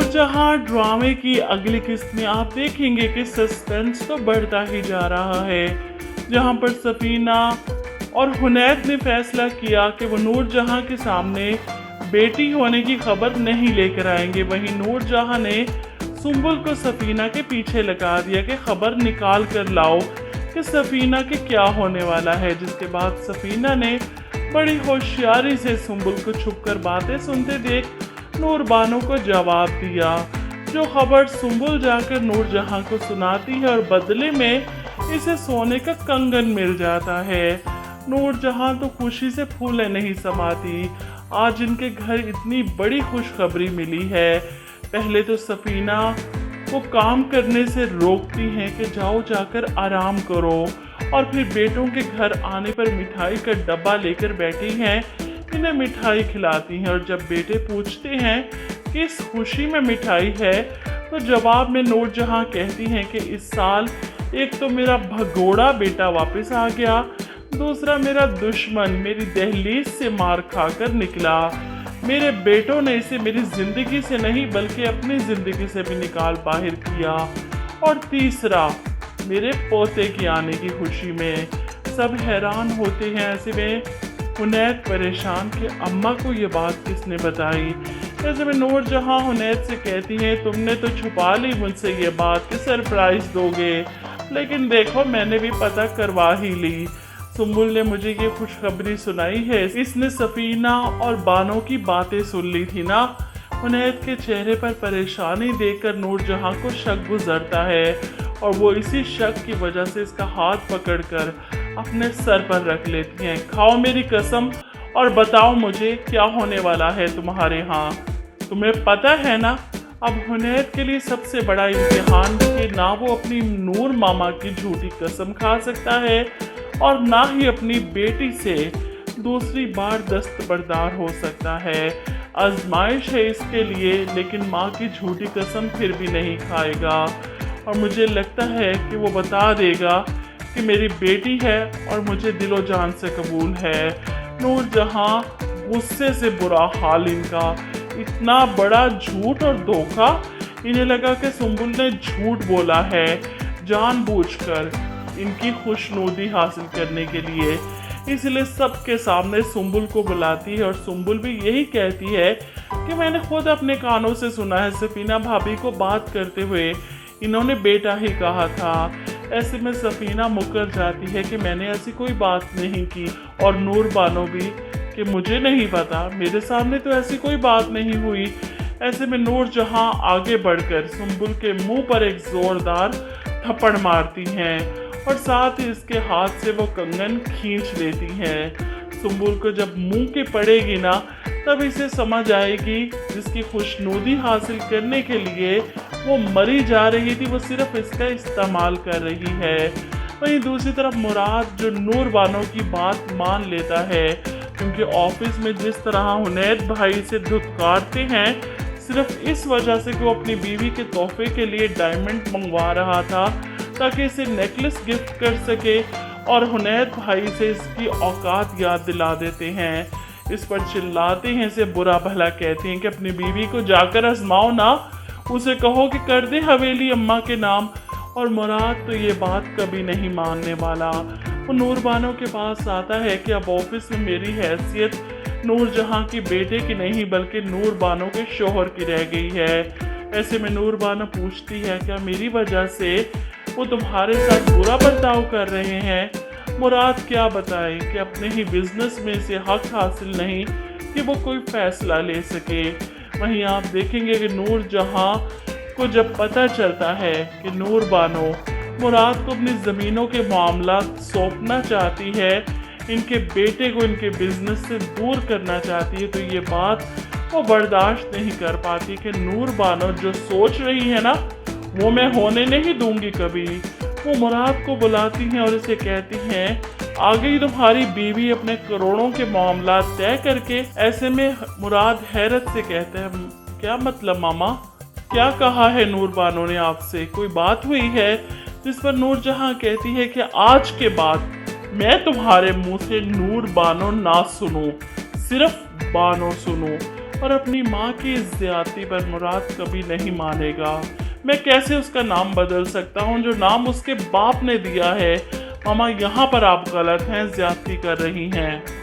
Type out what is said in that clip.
नूरजहां ड्रामे की अगली किस्त में आप देखेंगे कि सस्पेंस तो बढ़ता ही जा रहा है, जहां पर सफीना और हुनैद ने फैसला किया कि वो नूरजहां के सामने बेटी होने की खबर नहीं लेकर आएंगे। वहीं नूरजहां ने सुंबुल को सफीना के पीछे लगा दिया कि खबर निकाल कर लाओ कि सफीना के क्या होने वाला है, जिसके बाद सफीना ने बड़ी होशियारी से सुंबुल को छुपकर बातें सुनते देख नूरबानो को जवाब दिया। जो खबर सुंबुल जाकर नूरजहां को सुनाती है और बदले में इसे सोने का कंगन मिल जाता है। नूरजहां तो खुशी से फूले नहीं समाती, आज इनके घर इतनी बड़ी खुशखबरी मिली है। पहले तो सफीना को काम करने से रोकती हैं कि जाओ जाकर आराम करो, और फिर बेटों के घर आने पर मिठाई का डब्बा लेकर बैठी हैं, इन्हें मिठाई खिलाती हैं। और जब बेटे पूछते हैं कि इस खुशी में मिठाई है, तो जवाब में नूरजहां कहती हैं कि इस साल एक तो मेरा भगोड़ा बेटा वापस आ गया, दूसरा मेरा दुश्मन मेरी दहलीज से मार खाकर निकला। मेरे बेटों ने इसे मेरी जिंदगी से नहीं बल्कि अपनी जिंदगी से भी निकाल बाहर किया, और तीसरा मेरे पोते की आने की खुशी में। सब हैरान होते हैं। ऐसे में हुनैद परेशान कि अम्मा को ये बात किसने बताई। ऐसे में नूरजहां हुनैद से कहती हैं तुमने तो छुपा ली मुझसे ये बात कि सरप्राइज दोगे, लेकिन देखो मैंने भी पता करवा ही ली। सुंबुल ने मुझे ये खुशखबरी सुनाई है, इसने सफीना और बानो की बातें सुन ली थी ना। हुनैद के चेहरे पर परेशानी देखकर नूरजहां को शक गुजरता है, और वो इसी शक की वजह से इसका हाथ पकड़कर अपने सर पर रख लेती हैं। खाओ मेरी कसम और बताओ मुझे क्या होने वाला है तुम्हारे यहाँ। तुम्हें पता है ना, अब हुनैद के लिए सबसे बड़ा इम्तिहान कि ना वो अपनी नूर मामा की झूठी कसम खा सकता है और ना ही अपनी बेटी से दूसरी बार दस्तबरदार हो सकता है। आजमाइश है इसके लिए, लेकिन माँ की झूठी कसम फिर भी नहीं खाएगा, और मुझे लगता है कि वो बता देगा कि मेरी बेटी है और मुझे दिलो जान से कबूल है। नूरजहां गुस्से से बुरा हाल इनका, इतना बड़ा झूठ और धोखा। इन्हें लगा कि सुंबुल ने झूठ बोला है जानबूझकर इनकी खुशनुदी हासिल करने के लिए, इसलिए सबके सामने सुंबुल को बुलाती है, और सुंबुल भी यही कहती है कि मैंने खुद अपने कानों से सुना है सफीना भाभी को बात करते हुए, इन्होंने बेटा ही कहा था। ऐसे में सफीना मुकर जाती है कि मैंने ऐसी कोई बात नहीं की, और नूरबानो भी कि मुझे नहीं पता, मेरे सामने तो ऐसी कोई बात नहीं हुई। ऐसे में नूरजहां आगे बढ़कर सुंबुल के मुंह पर एक जोरदार थप्पड़ मारती हैं, और साथ ही इसके हाथ से वो कंगन खींच लेती हैं। सुंबुल को जब मुंह के पड़ेगी ना, तब इसे समझ आएगी जिसकी खुशनुदी हासिल करने के लिए वो मरी जा रही थी, वो सिर्फ इसका इस्तेमाल कर रही है। वहीं दूसरी तरफ मुराद जो नूरबानो की बात मान लेता है, क्योंकि ऑफिस में जिस तरह हुनैद भाई से धुतकारते हैं, सिर्फ इस वजह से कि वो अपनी बीवी के तोहफे के लिए डायमंड मंगवा रहा था ताकि इसे नेकलेस गिफ्ट कर सके, और हुनैद भाई से इसकी औकात याद दिला देते हैं। इस पर चिल्लाते हैं, इसे बुरा भला कहते हैं कि अपनी बीवी को जाकर आजमाओ ना, उसे कहो कि कर दे हवेली अम्मा के नाम। और मुराद तो ये बात कभी नहीं मानने वाला। वो नूरबानो के पास आता है कि अब ऑफिस में मेरी हैसियत नूरजहां की बेटे की नहीं बल्कि नूरबानो के शोहर की रह गई है। ऐसे में नूरबानो पूछती है क्या मेरी वजह से वो तुम्हारे साथ बुरा बर्ताव कर रहे हैं। मुराद क्या बताए कि अपने ही बिजनेस में से हक हासिल नहीं कि वो कोई फैसला ले सके। वहीं आप देखेंगे कि नूरजहां को जब पता चलता है कि नूरबानो मुराद को अपनी ज़मीनों के मामला सौंपना चाहती है, इनके बेटे को इनके बिजनेस से दूर करना चाहती है, तो ये बात वो बर्दाश्त नहीं कर पाती कि नूरबानो जो सोच रही है ना, वो मैं होने नहीं दूंगी कभी। वो मुराद को बुलाती हैं और इसे कहती हैं आ गई तुम्हारी बीवी अपने करोड़ों के मामला तय करके। ऐसे में मुराद हैरत से कहते हैं क्या मतलब मामा, क्या कहा है नूरबानो ने आपसे, कोई बात हुई है। जिस पर नूरजहां कहती है कि आज के बाद मैं तुम्हारे मुंह से नूरबानो ना सुनूं, सिर्फ बानो सुनूं। और अपनी माँ की इस ज्यादती पर मुराद कभी नहीं मानेगा। मैं कैसे उसका नाम बदल सकता हूँ जो नाम उसके बाप ने दिया है। मामा, यहाँ पर आप गलत हैं, ज्यादती कर रही हैं।